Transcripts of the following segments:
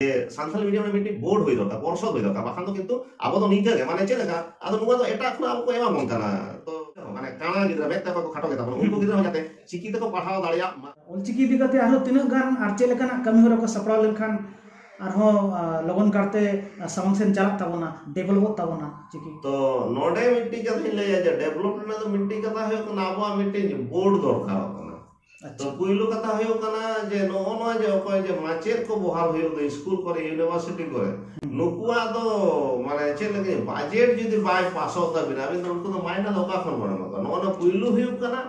Santali medium में मिट्टी board हुई दरकार पर्षद हुई दरकार बाखान तो किंतु अब तो निका माने चेक लेका आदो नुआ तो एटा खुना अब को एमा मन काना तो माने काना गिद्रा मेता को खाटो गेता उनको गिद्रा जाते चिकी तको पढ़ाव दाड़िया ऑलचिकी इदी कते आरो तिना गान आर चे लेकाना कमी होरा को सपड़ा लेनखान आरो लगन करते सामन सेन चला ताबोना डेवलप ताबोना चिकी तो नोडे मिट्टी कथा ले जा डेवलपमेंट तो मिट्टी कथा है को नाबो मिट्टी बोर्ड दरकार तो पुइलो कथा हो कना जे नोनो जे ओकय जे माचेर को बहाल हो तो स्कूल करे यूनिवर्सिटी करे नुकुआ तो माने चे लगे बजट जदी बाय पास होता बिना अभी तो उनको तो मायना दोका खन बना मत नोनो पुइलो हो कना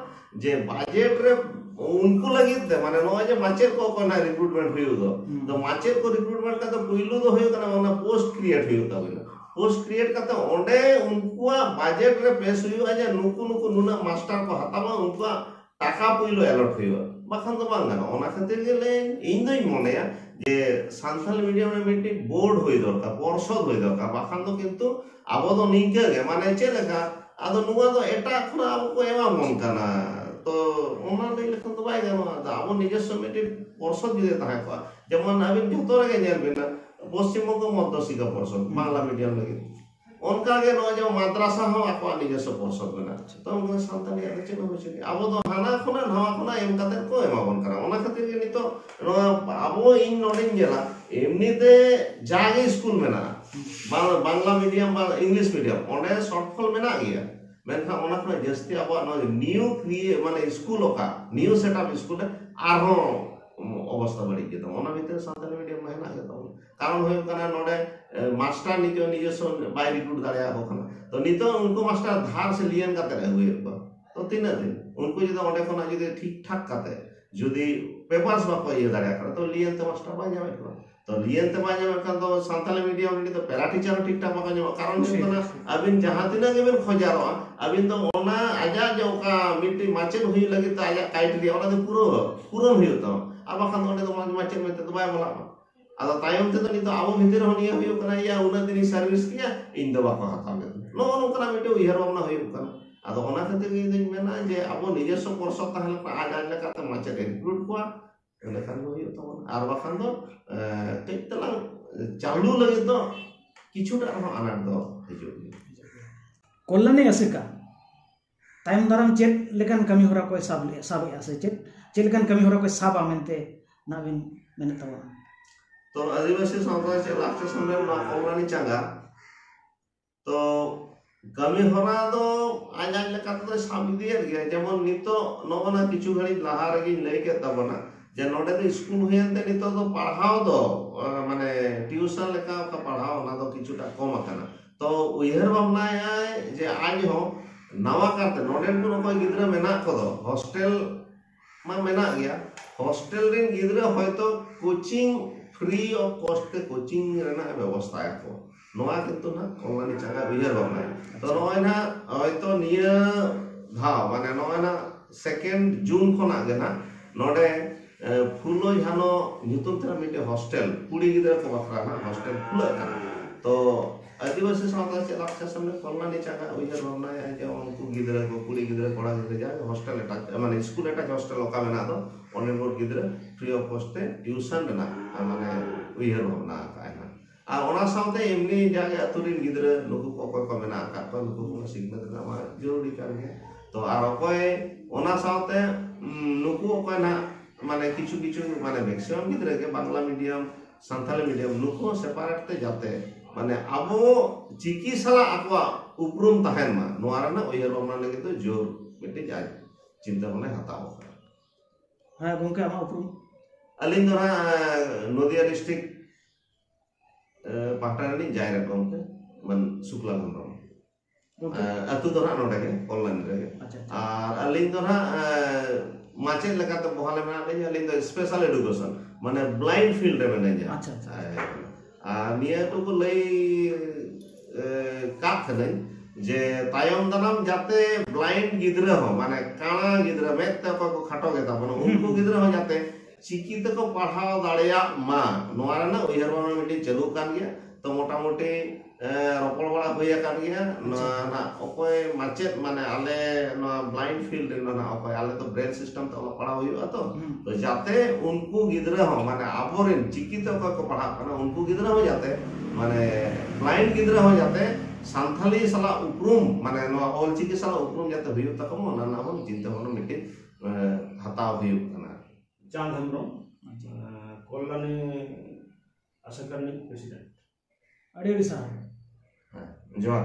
जे बजट रे उनको लगी दे माने नो जे माचेर को कोना रिक्रूटमेंट हो तो माचेर को रिक्रूटमेंट का तो पुइलो तो हो कना ओना पोस्ट क्रिएट हो बिना पोस्ट क्रिएट करते ओंडे उनको बजट रे पेश हो जे नुकु नुकु नुना मास्टर को हतामा उनको टाका पुइलो अलॉट हुआ बाखान तो बांग गाना ओना खातिर के ले इन दोई मनेया जे सानथाली मीडियम में मिट्टी बोर्ड हुई दरकार पर्षद हुई दरकार बाखान तो किंतु अब तो निका गे माने चे लेका आदो नुआ तो एटा खुना अब को एमा मन काना तो ओना ले लेखन तो बाय गाना अब निजस्व मिट्टी पर्षद जदि ताहे को जेमन आबिन जतो रे नेल बिना पश्चिम बंग मध्यशिक्षा पर्षद बांग्ला मीडियम लगे उनका के नो जो माद्रासा हो आपा निजस्व पर्षद बना तो उनको सानथाली आदि चे हो चे अब तो हाना खुना नवा खुना एम काते को एमा बन करा ओना खातिर के नितो अब इन नोडिन जेला एमनीते जागे स्कूल मेना बांग्ला मीडियम बा इंग्लिश मीडियम ओने शॉर्ट फॉल मेना गया मेनखा ओना खुना जस्ती अब नो न्यू क्रिए माने स्कूल का न्यू सेटअप स्कूल आरो अवस्था बड़ी के तो ओना भीतर सानथाली मीडियम में हेना के तो कारण हो कना नोडे मास्टर निजो निजस्व बाय रिक्रूट दाड़िया हो कना तो नितो उनको मास्टर धार से लियन काते रह हुए तो तीन दिन उनको जदि ओंडे कोना जदि ठीक ठाक काते जदि पेपर्स बाको ये दाड़िया कर तो लियन ते मास्टर बाय जावे तो लियन ते बाय जावे तो सानथाली मीडियम में तो पेरा टीचर ठीक ठाक बाको जावे कारण हो कना अबिन जहां तिना गेबेन खोजारो अबिन तो ओना आजा जो का मिट्टी माचेन हुई लगी तो आजा क्राइटेरिया ओना तो पूर्ण हुई तो अब खान ओंडे तो माचेन में तो बाय बोला आदा तायम ते तो नितो आबो भितर होनिया हुई कना या उना दिन सर्विस किया इन दो बाको हाथा में नो नो कना मिटे उयहर भावना हुई कना आदा ओना खातिर के दिन मेना जे आबो निजस्व पर्षद ताहले आज आज लेकाते माचे रिक्रूट को एले खान हुई तो आर बाखान दो तेतला चालू लगे तो किछुटा रहो अनाट दो हिजु कल्याणी असेका टाइम दाराम चेक लेकान कमी होरा को साब आसे चेक लेकान कमी होरा को साबा मेनते नाबिन मेने तवा तो आदिवासी समुदाय से लास्ट समय ना कल्याणी चांगा तो कमी होरा दो आज आज लेका तो साब दिया गया जेमन नितो नोना किछु घड़ी लहा रगी लई के तबना जे नोडे तो स्कूल होयनते नितो तो पढ़ाओ दो माने ट्यूशन लेका का पढ़ाओ ना तो किछुटा कम आकना तो उयहर भावना है जे आज हो नवा करते नोडे को कोई गिद्रा मेना को दो हॉस्टल मा मेना गया हॉस्टल रिन गिद्रा होयतो कोचिंग फ्री ऑफ कॉस्ट के कोचिंग रेना व्यवस्था है को नोआ किंतु ना कल्याणी चांगा उयहर भावना तो नोय ना होयतो निया धा माने नोय ना 2 जून खना गेना नोडे फुलो झानो नितुम तेरा मिटे हॉस्टल कुड़ी गिद्रा को बखरा ना हॉस्टल खुला था तो आदिवासी समुदाय से लास्ट समय कल्याणी चांगा उयहर भावना है जे उनको गिद्रा को कुड़ी गिद्रा कोड़ा गिद्रा जा हॉस्टल एटा माने स्कूल एटा हॉस्टल ओका मेना दो ऑनलाइन बोर्ड गिद्रा फ्री ऑफ कॉस्ट ते ट्यूशन मेना माने उयहर भावना का है आ ओना साउते एमनी जागे अतुरिन गिद्रा नुकु को मेना का तो नुकु को सिग्नेचर ना जरूरी कान है तो आर ओकोय ओना साउते नुकु ओकोय ना माने किछु किछु माने मैक्सिमम गिद्रा के Bangla medium Santali medium नुकु separate ते जाते माने अब चिकित्सा आपवा उपरुम तहन मा नोआरना उयहर भावना लगे तो जोर मिटे जाय चिंता भावना हताओ हां गोंके आमा उपरुम अलिन दोरा नदिया डिस्ट्रिक्ट पाटानी जाय रे गोंके मन शुक्ला गंधम अतु दोरा नोडे के ऑनलाइन रे अच्छा और अलिन दोरा माचे लगा तो बहाले में आले अलिन दो स्पेशल एजुकेशन माने ब्लाइंड फील्ड रे में जा अच्छा निया तो को लई का खनै जे तायम दानाम जाते ब्लाइंड गिद्रा हो माने काना गिद्रा मेते को खाटो गेता माने उनको गिद्रा हो जाते चिकी तक पढ़ाओ दाड़िया मा नोआरा ना उयहर भावना मिटी चालू कान गया तो मोटामुटी रोपड़ बड़ा हुई अकान गया ना ओकोय माचेत माने आले ना ब्लाइंड फील्ड ना ओकोय आले तो ब्रेन सिस्टम तो पढ़ा हुई तो जाते उनको गिदरा हो माने आबोरेन चिकी तो को पढ़ा करना उनको गिदरा हो जाते माने ब्लाइंड गिदरा हो जाते सांथाली साला उपरूम माने नो ऑल चिकी साला उपरूम जाते हुई तक मो ना ना हो चिंता होनो मिटे हताव हुई करना चांद हेम्ब्रम कल्याणी आशा करनी प्रेसिडेंट अड़ी अड़ी साहब जोहार